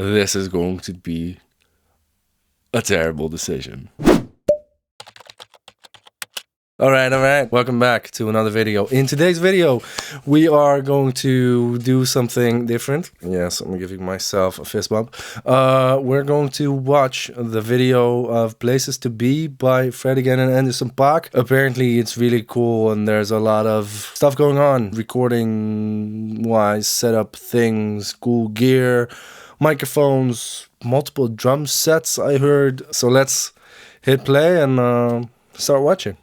this is going to be a terrible decision. Alright, welcome back to another video. In today's video, we are going to do something different. Yes, I'm giving myself a fist bump. We're going to watch the video of Places to Be by Fred Again and Anderson Paak. Apparently it's really cool and there's a lot of stuff going on. Recording wise, setup things, cool gear, microphones, multiple drum sets I heard. So let's hit play and start watching.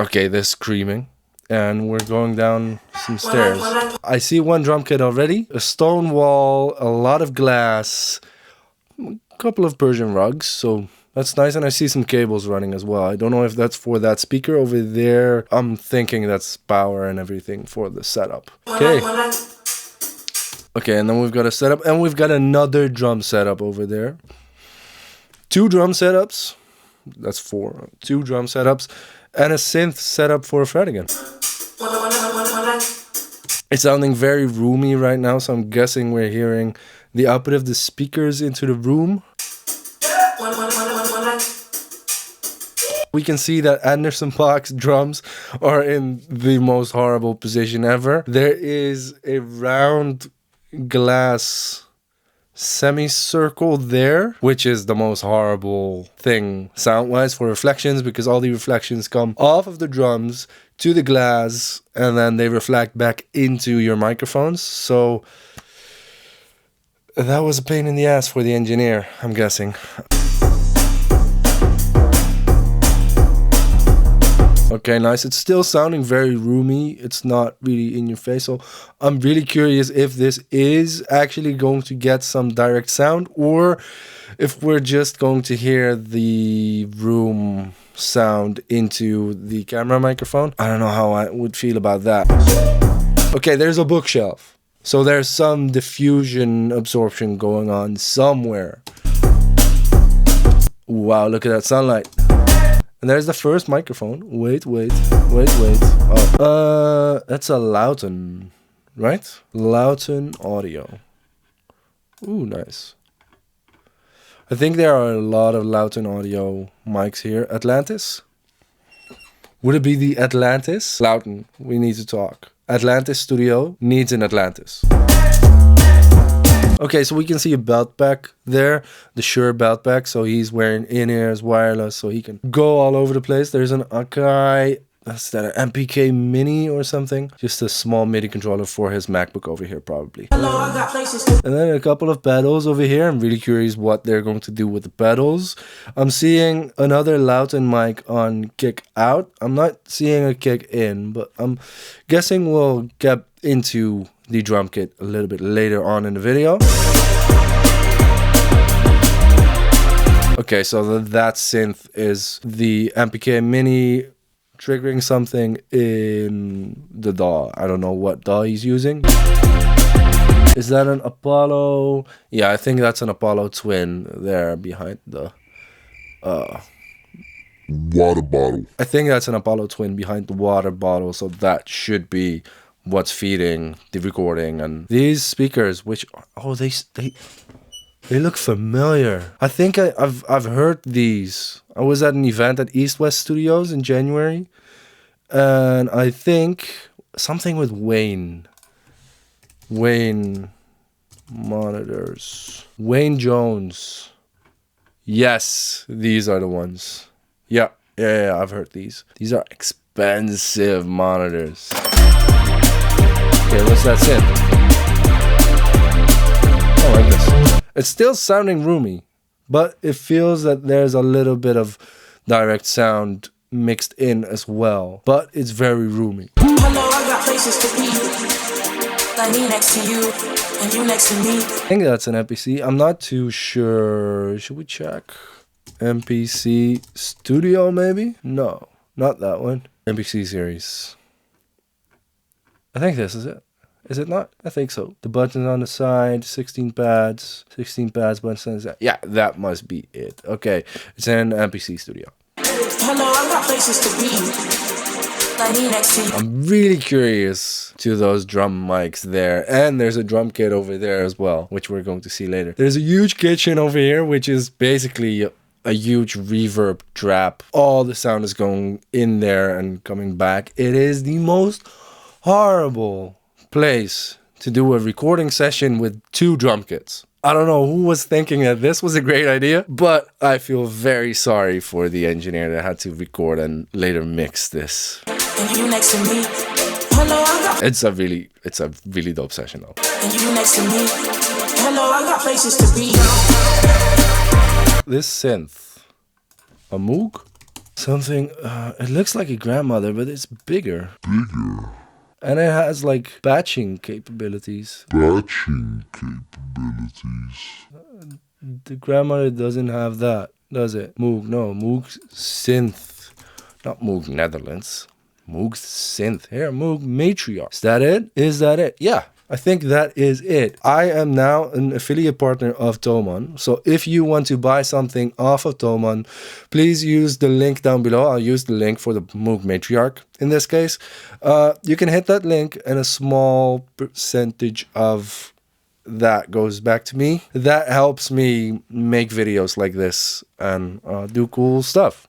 Okay, they're screaming, and we're going down some stairs. I see one drum kit already, a stone wall, a lot of glass, a couple of Persian rugs, so that's nice, and I see some cables running as well. I don't know if that's for that speaker over there. I'm thinking that's power and everything for the setup. Okay, and then we've got a setup, and we've got another drum setup over there. 2 drum setups, that's 4, 2 drum setups. And a synth setup for Fred again. It's sounding very roomy right now, so I'm guessing we're hearing the output of the speakers into the room. We can see that Anderson Paak's drums are in the most horrible position ever. There is a round glass semicircle there, which is the most horrible thing sound-wise for reflections, because all the reflections come off of the drums to the glass and then they reflect back into your microphones. So that was a pain in the ass for the engineer, I'm guessing. Okay, nice. It's still sounding very roomy. It's not really in your face. So I'm really curious if this is actually going to get some direct sound or if we're just going to hear the room sound into the camera microphone. I don't know how I would feel about that. Okay, there's a bookshelf. So there's some diffusion absorption going on somewhere. Wow, look at that sunlight. And there's the first microphone. Wait. Oh, that's a Lauten, right? Lauten audio. Ooh, nice. I think there are a lot of Lauten audio mics here. Atlantis? Would it be the Atlantis? Lauten, we need to talk. Atlantis Studio needs an Atlantis. Okay, so we can see a belt pack there, the Shure belt pack. So he's wearing in-ears, wireless, so he can go all over the place. There's an Akai, that's that an MPK Mini or something. Just a small MIDI controller for his MacBook over here, probably. And then a couple of pedals over here. I'm really curious what they're going to do with the pedals. I'm seeing another Lauten mic on kick out. I'm not seeing a kick in, but I'm guessing we'll get into the drum kit a little bit later on in the video. Okay, so that synth is the MPK Mini triggering something in the DAW. I don't know what DAW he's using. Is that an Apollo? Yeah, I think that's an Apollo Twin there behind the water bottle. I think that's an Apollo Twin behind the water bottle, so that should be what's feeding the recording. And these speakers, which they look familiar. I think I've heard these. I was at an event at East West Studios in January, and I think something with Wayne monitors, Wayne Jones. Yes, these are the ones. Yeah, I've heard these. These are expensive monitors. Okay, what's that synth? I like this. It's still sounding roomy, but it feels that there's a little bit of direct sound mixed in as well. But it's very roomy. Hello, I got places to be. Like me next to you, and you next to me. I think that's an MPC. I'm not too sure. Should we check? MPC Studio, maybe? No, not that one. MPC series. I think this is it. Is it not? I think so. The buttons on the side, 16 pads, buttons on the side. Yeah, that must be it. Okay, it's an MPC Studio. Hello, I got places to be. like me next to you. I'm really curious to those drum mics there. And there's a drum kit over there as well, which we're going to see later. There's a huge kitchen over here, which is basically a huge reverb trap. All the sound is going in there and coming back. It is the most horrible place to do a recording session with 2 drum kits. I don't know who was thinking that this was a great idea, but I feel very sorry for the engineer that had to record and later mix this. And you next to me. Hello, I got. It's a really dope session though. And you next to me. Hello, I got places to be. This synth, a Moog? Something, it looks like a grandmother, but it's bigger. And it has like batching capabilities. The grandmother doesn't have that, does it? Moog, no, Moog synth. Not Moog Netherlands. Moog synth. Here, Moog matriarch. Is that it? Is that it? Yeah. I think that is it. I am now an affiliate partner of Thomann. So if you want to buy something off of Thomann, please use the link down below. I'll use the link for the Moog Matriarch in this case. You can hit that link and a small percentage of that goes back to me. That helps me make videos like this and do cool stuff.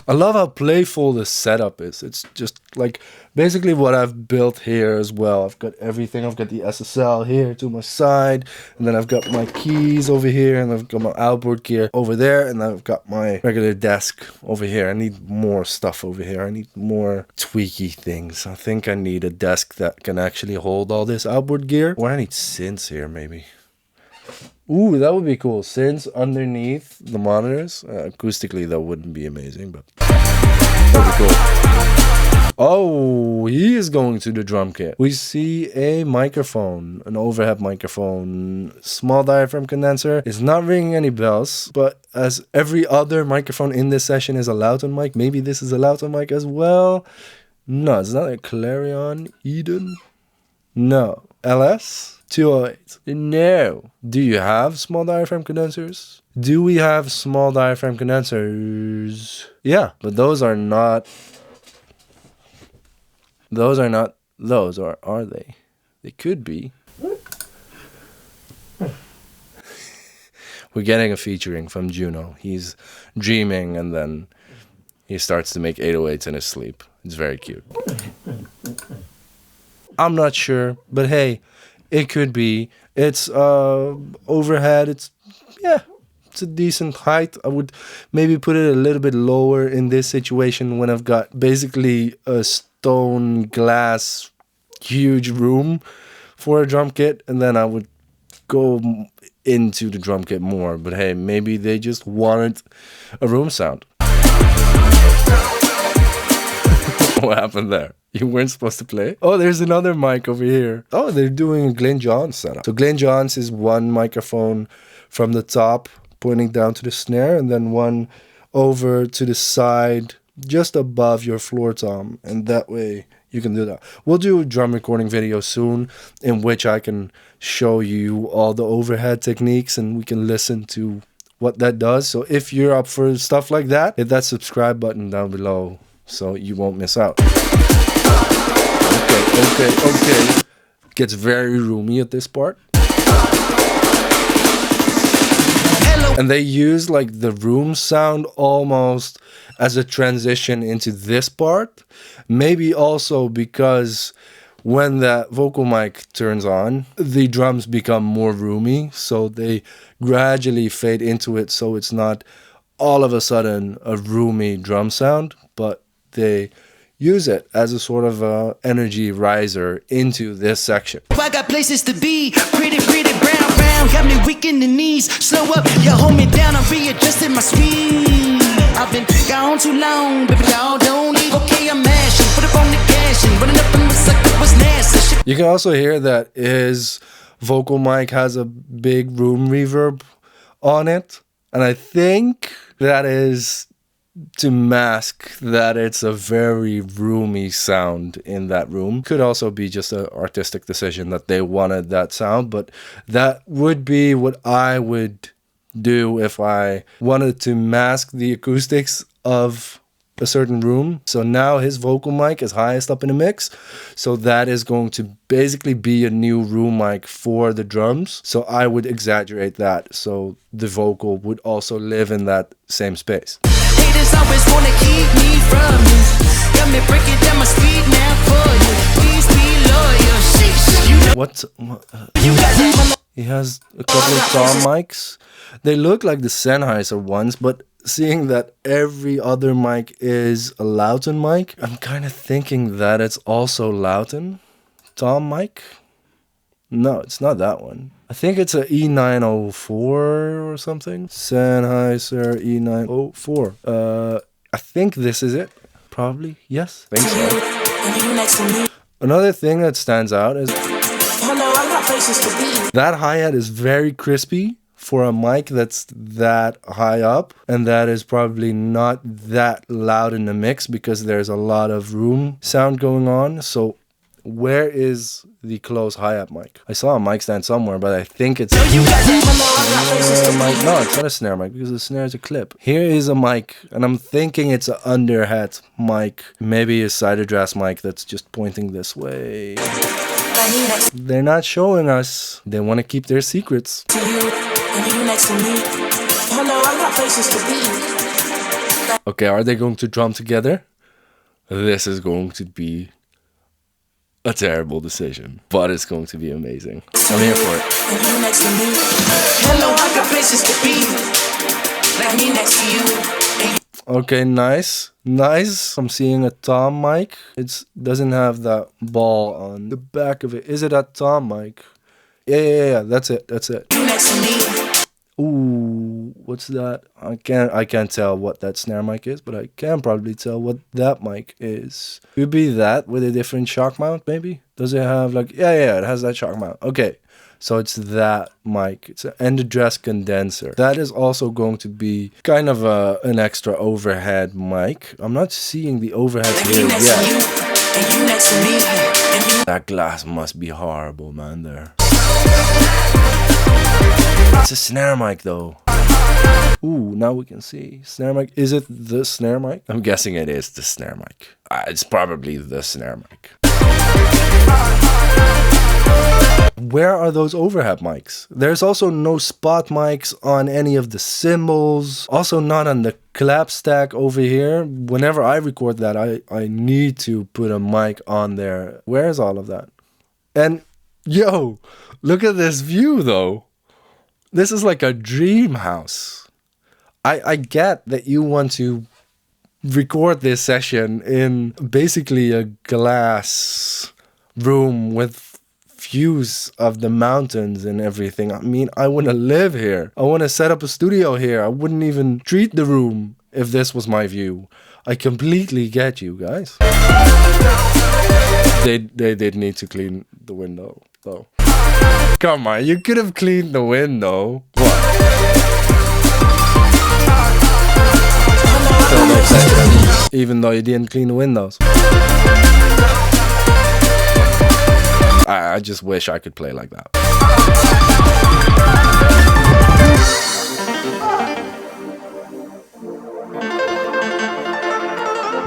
I love how playful the setup is. It's just like basically what I've built here as well. I've got everything. I've got the SSL here to my side, and then I've got my keys over here, and I've got my outboard gear over there, and I've got my regular desk over here. I need more stuff over here. I need more tweaky things. I think I need a desk that can actually hold all this outboard gear. Or I need synths here maybe. Ooh, that would be cool. Synths underneath the monitors. Acoustically, that wouldn't be amazing, but that would be cool. Oh, he is going to the drum kit. We see a microphone, an overhead microphone, small diaphragm condenser. It's not ringing any bells, but as every other microphone in this session is a Loughton mic, maybe this is a Loughton mic as well. No, it's not a Clarion Eden. No. LS? 208. No. Do you have small diaphragm condensers? Do we have small diaphragm condensers? Yeah, but those are not. Those are not those, or are they? They could be. We're getting a featuring from Juno. He's dreaming and then he starts to make 808s in his sleep. It's very cute. I'm not sure, but hey, it could be. It's overhead. It's a decent height. I would maybe put it a little bit lower in this situation when I've got basically a stone glass huge room for a drum kit, and then I would go into the drum kit more. But hey, maybe they just wanted a room sound. What happened there? You weren't supposed to play? Oh, there's another mic over here. Oh, they're doing a Glyn Johns setup. So Glyn Johns is one microphone from the top pointing down to the snare, and then one over to the side just above your floor tom. And that way you can do that. We'll do a drum recording video soon in which I can show you all the overhead techniques and we can listen to what that does. So if you're up for stuff like that, hit that subscribe button down below so you won't miss out. Okay. Gets very roomy at this part. And they use like the room sound almost as a transition into this part. Maybe also because when that vocal mic turns on, the drums become more roomy. So they gradually fade into it. So it's not all of a sudden a roomy drum sound, but they use it as a sort of energy riser into this section. I got places to be, pretty brown, got me weak in the knees. Slow up, you hold me down, I'm readjusting my speed. I've been gone too long, baby, y'all don't need. Okay, I'm mashing, put up on the gas and running up on the sucker was nasty. You can also hear that his vocal mic has a big room reverb on it, and I think that is to mask that it's a very roomy sound in that room. Could also be just an artistic decision that they wanted that sound, but that would be what I would do if I wanted to mask the acoustics of a certain room. So now his vocal mic is highest up in the mix. So that is going to basically be a new room mic for the drums. So I would exaggerate that. So the vocal would also live in that same space. Haters always wanna keep me from you. Got me breaking down my speed now for you. Please be loyal. Sheesh. You know What? you got that. He has a couple of tom mics. They look like the Sennheiser ones, but seeing that every other mic is a Loudon mic, I'm kind of thinking that it's also Loudon tom mic. No, it's not that one. I think it's a E904 or something. Sennheiser E904. I think this is it. Probably. Yes. I think so. And you next to me. Another thing that stands out is Hello, I got places to be. that hi-hat is very crispy for a mic that's that high up, and that is probably not that loud in the mix because there's a lot of room sound going on. So where is the close hi-hat mic? I saw a mic stand somewhere, but I think it's You got that. mic. No, it's not a snare mic because the snare is a clip. Here is a mic, and I'm thinking it's an underhat mic, maybe a side address mic that's just pointing this way. And you next They're not showing us. They want to keep their secrets. to you. And you next to me. Hello, I got places to be. Okay, are they going to drum together? This is going to be a terrible decision, but it's going to be amazing. I'm here for it. And you next to me. Hello, I got places to be. Like me next to you. Okay, nice. Nice. I'm seeing a tom mic. It doesn't have that ball on the back of it. Is it a tom mic? Yeah. That's it. You next to me. Ooh, what's that? I can't tell what that snare mic is, but I can probably tell what that mic is. Could be that with a different shock mount, maybe? Does it have like it has that shock mount. Okay. So it's that mic. It's an end address condenser. That is also going to be kind of an extra overhead mic. I'm not seeing the overhead Like here me next to you. yet. And you next to me. And you That glass must be horrible, man, there. It's a snare mic, though. Ooh, now we can see. Snare mic. Is it the snare mic? I'm guessing it is the snare mic. It's probably the snare mic. Where are those overhead mics? There's also no spot mics on any of the cymbals. Also not on the clap stack over here. Whenever I record that, I need to put a mic on there. Where is all of that? And, yo, look at this view, though. This is like a dream house. I get that you want to record this session in basically a glass room with views of the mountains and everything. I mean, I want to live here. I want to set up a studio here. I wouldn't even treat the room if this was my view. I completely get you guys. They did need to clean the window, though. Come on, you could have cleaned the window. What? Still makes sense, even though you didn't clean the windows. I just wish I could play like that.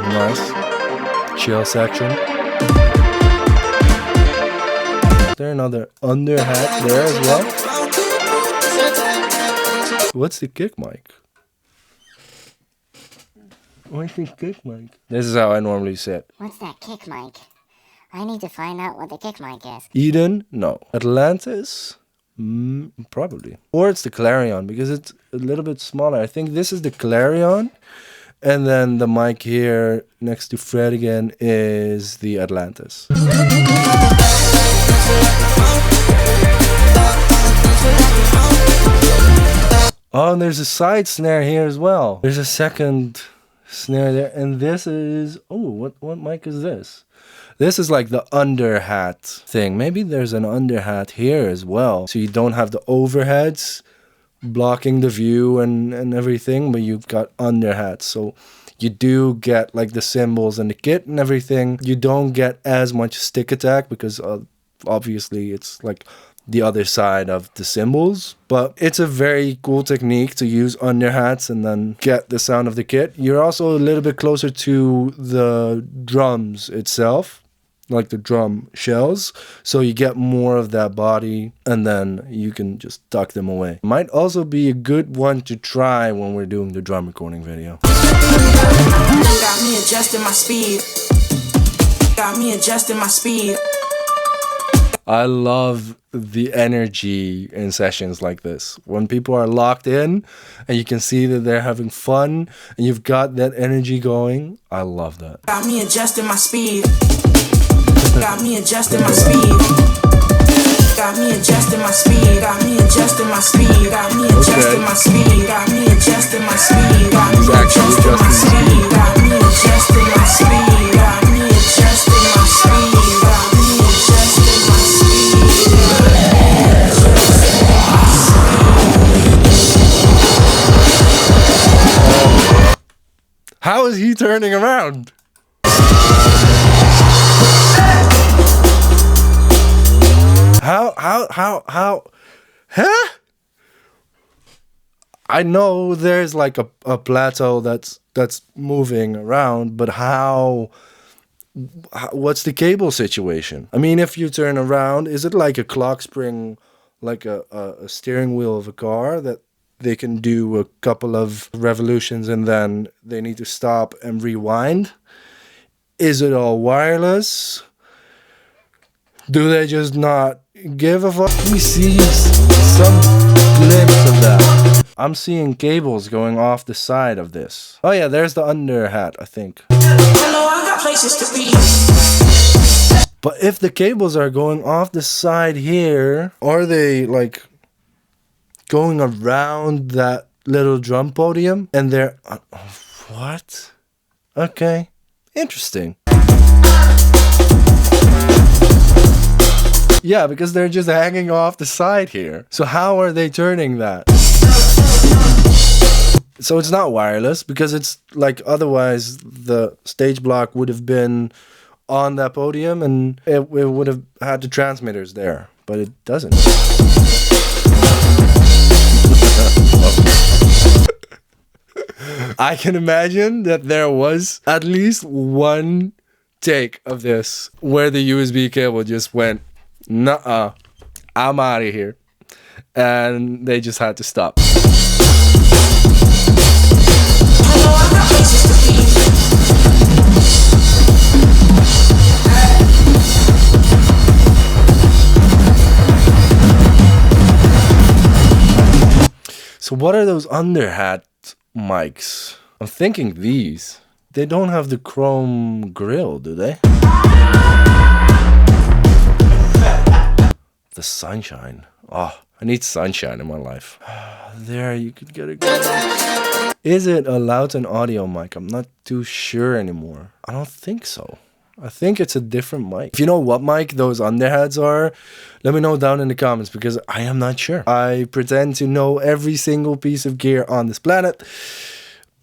Nice. Chill section. Is there another under hat there as well? What's the kick mic? What's the kick mic? This is how I normally sit. What's that kick mic? I need to find out what the kick mic is. Eden? No. Atlantis? Probably. Or it's the Clarion, because it's a little bit smaller. I think this is the Clarion. And then the mic here next to Fred again is the Atlantis. Oh, and there's a side snare here as well. There's a second snare there. And this is... Oh, what mic is this? This is like the underhat thing. Maybe there's an underhat here as well. So you don't have the overheads blocking the view and everything, but you've got underhats. So you do get like the cymbals and the kit and everything. You don't get as much stick attack because obviously it's like the other side of the cymbals. But it's a very cool technique to use underhats and then get the sound of the kit. You're also a little bit closer to the drums itself, like the drum shells, so you get more of that body, and then you can just tuck them away. Might also be a good one to try when we're doing the drum recording video. Got me adjusting my speed. Got me adjusting my speed. I love the energy in sessions like this. When people are locked in and you can see that they're having fun and you've got that energy going, I love that. Got me adjusting my speed. Got me adjusting my speed. Got me adjusting my speed. Got me adjusting my speed. Got me adjusting my speed. Got me adjusting my speed. Got me adjusting my speed. Got me adjusting my speed. Got me adjusting my speed. Got me adjusting my speed. How is he turning around? How? Huh? I know there's like a plateau that's moving around, but how? What's the cable situation? I mean, if you turn around, is it like a clock spring, like a steering wheel of a car that they can do a couple of revolutions and then they need to stop and rewind? Is it all wireless? Do they just not give a fuck? Let me see some glimpse of that. I'm seeing cables going off the side of this. Oh yeah, there's the under hat, I think. Hello, I got places to be. But if the cables are going off the side here, are they like going around that little drum podium? And they're... what? Okay. Interesting. Yeah, because they're just hanging off the side here. So how are they turning that? So it's not wireless, because it's like otherwise the stage block would have been on that podium and it would have had the transmitters there, but it doesn't. I can imagine that there was at least one take of this where the USB cable just went, nuh-uh, I'm out of here. And they just had to stop. Hello, I got places to be. So what are those underhat mics? I'm thinking these. They don't have the chrome grill, do they? The sunshine. Oh, I need sunshine in my life. There, you could get a good... Is it a Loudon audio mic? I'm not too sure anymore. I don't think so. I think it's a different mic. If you know what mic those underheads are, let me know down in the comments, because I am not sure. I pretend to know every single piece of gear on this planet,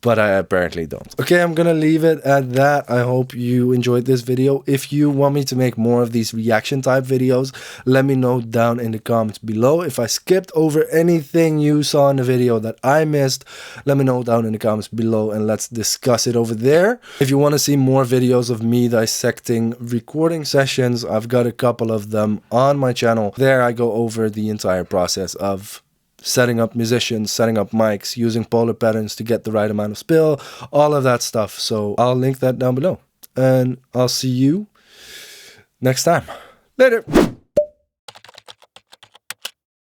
but I apparently don't. Okay, I'm gonna leave it at that. I hope you enjoyed this video. If you want me to make more of these reaction type videos, let me know down in the comments below. If I skipped over anything you saw in the video that I missed, let me know down in the comments below and let's discuss it over there. If you want to see more videos of me dissecting recording sessions, I've got a couple of them on my channel. There I go over the entire process of setting up musicians, setting up mics, using polar patterns to get the right amount of spill, all of that stuff. So I'll link that down below. And I'll see you next time. Later.